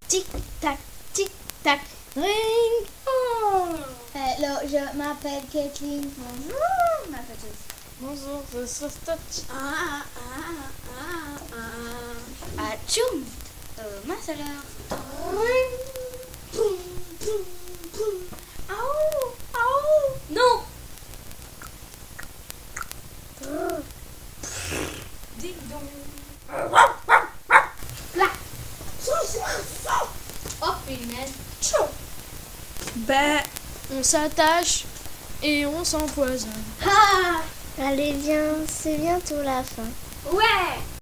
Tic tac, tic tac, ring. Oh. Hello, je m'appelle Kathleen. Bonjour, ma petite. Bonjour, je suis Stotch. Atchoum, ma sœur. Non. Ding dong. Là. Oh punaise. Ben, on s'attache et on s'empoisonne. Ah. Allez, viens, c'est bientôt la fin. Ouais.